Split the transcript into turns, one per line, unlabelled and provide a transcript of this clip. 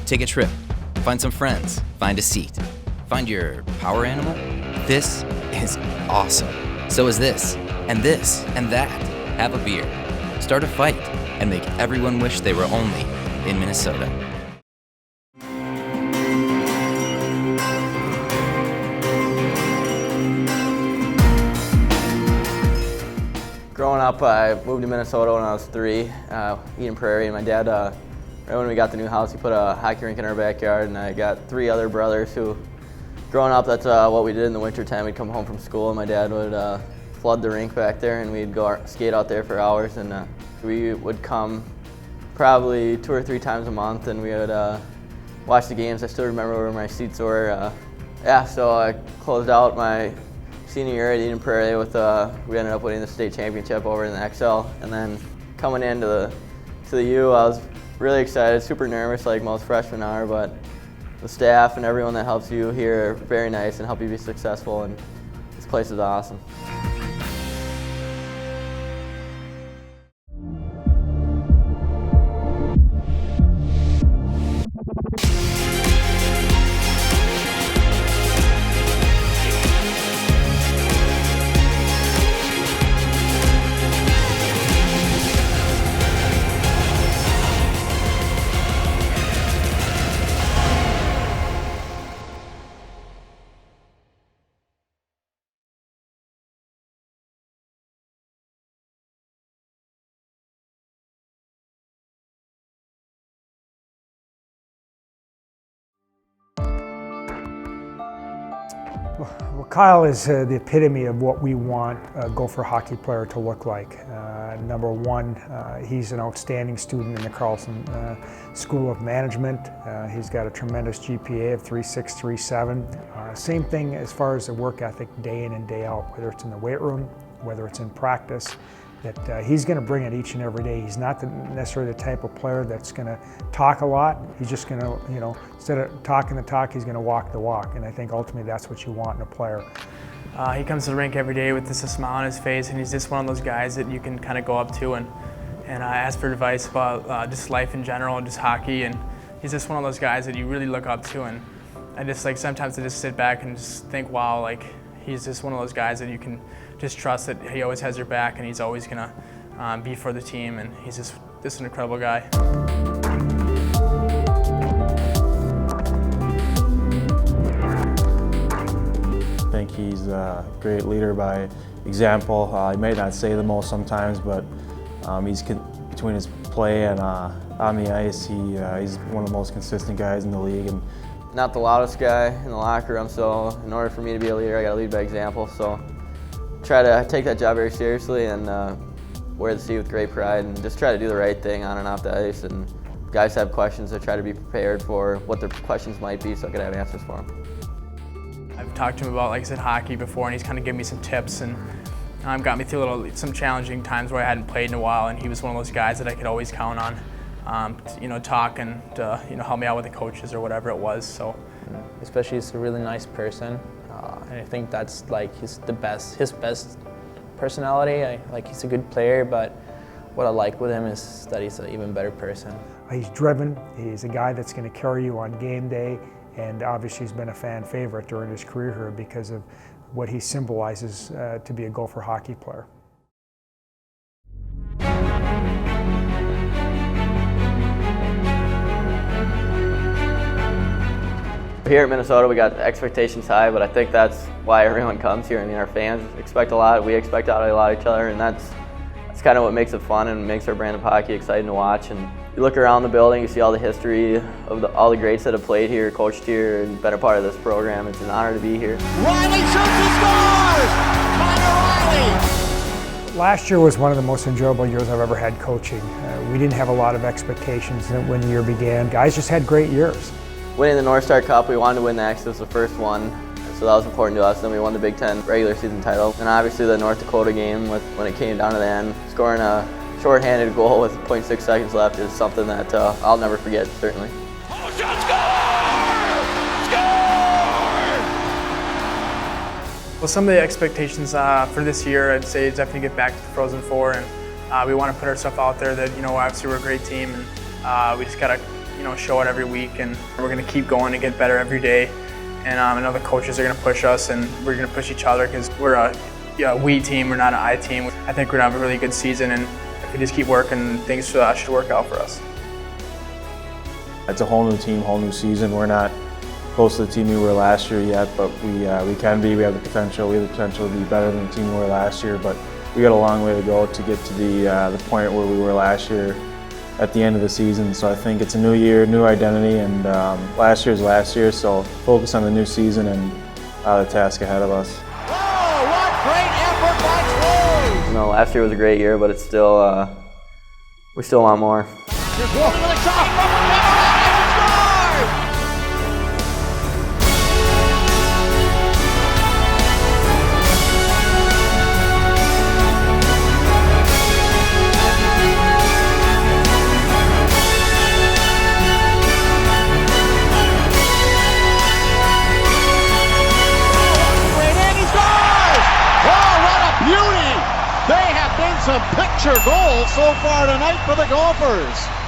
Take a trip, find some friends, find a seat. Find your power animal? This is awesome. So is this, and this, and that. Have a beer. Start a fight, and make everyone wish they were only in Minnesota.
Growing up, I moved to Minnesota when I was 3, Eden Prairie, and my dad, right when we got the new house, he put a hockey rink in our backyard, and I got 3 other brothers who, growing up, that's what we did in the wintertime. We'd come home from school, and my dad would flood the rink back there, and we'd go skate out there for hours, and we would come probably 2 or 3 times a month, and we would watch the games. I still remember where my seats were. So I closed out my senior year at Eden Prairie with we ended up winning the state championship over in the XL, and then coming into the U, I was really excited, super nervous like most freshmen are, but the staff and everyone that helps you here are very nice and help you be successful, and this place is awesome.
Well, Kyle is the epitome of what we want a Gopher hockey player to look like. Number one, he's an outstanding student in the Carlson School of Management. He's got a tremendous GPA of 3.637. Same thing as far as the work ethic day in and day out, whether it's in the weight room, whether it's in practice, that he's going to bring it each and every day. He's not necessarily the type of player that's going to talk a lot. He's just going to, instead of talking the talk, he's going to walk the walk. And I think ultimately that's what you want in a player.
He comes to the rink every day with just a smile on his face, and he's just one of those guys that you can kind of go up to and ask for advice about just life in general and just hockey. And he's just one of those guys that you really look up to. And I just sometimes I just sit back and just think, wow, he's just one of those guys that you can just trust that he always has your back and he's always gonna be for the team, and he's just an incredible guy.
I think he's a great leader by example. He may not say the most sometimes, but between his play and on the ice, he's one of the most consistent guys in the league. And
not the loudest guy in the locker room, so in order for me to be a leader, I got to lead by example. So try to take that job very seriously and wear the C with great pride, and just try to do the right thing on and off the ice. And if guys have questions, I try to be prepared for what their questions might be so I can have answers for them.
I've talked to him about, like I said, hockey before, and he's kind of given me some tips and got me through some challenging times where I hadn't played in a while, and he was one of those guys that I could always count on. Talk and help me out with the coaches or whatever it was. So,
especially he's a really nice person, and I think that's his best personality. He's a good player, but what I like with him is that he's an even better person.
He's driven. He's a guy that's going to carry you on game day, and obviously he's been a fan favorite during his career here because of what he symbolizes to be a Gopher hockey player.
Here at Minnesota, we got expectations high, but I think that's why everyone comes here. I mean, our fans expect a lot, we expect a lot of each other, and that's kind of what makes it fun and makes our brand of hockey exciting to watch. And you look around the building, you see all the history of all the greats that have played here, coached here, and been a part of this program. It's an honor to be here.
Riley shoots and scores! Connor Riley!
Last year was one of the most enjoyable years I've ever had coaching. We didn't have a lot of expectations when the year began. Guys just had great years.
Winning the North Star Cup, we wanted to win the X. It was the first one, so that was important to us. Then we won the Big Ten regular season title. And obviously the North Dakota game, when it came down to the end, scoring a shorthanded goal with 0.6 seconds left is something that I'll never forget, certainly.
Oh, shot, score!
Well, some of the expectations for this year, I'd say, is definitely get back to the Frozen Four, and we want to put ourselves out there that, obviously we're a great team, and we just got to show it every week, and we're going to keep going and get better every day. And I know the coaches are going to push us, and we're going to push each other because we're a we team, we're not an I team. I think we're going to have a really good season, and if we just keep working, things should work out for us.
It's a whole new team, whole new season. We're not close to the team we were last year yet, but we can be. We have the potential. We have the potential to be better than the team we were last year, but we got a long way to go to get to the point where we were last year at the end of the season. So I think it's a new year, new identity, and last year's last year, so focus on the new season and the task ahead of us.
Oh, what great effort by Cruz!
Last year was a great year, but it's still, we still want more.
Here's Wolf to the top, from the middle, and he scores! Great, and he scores! Oh, what a beauty! They have been some picture goals so far tonight for the Gophers.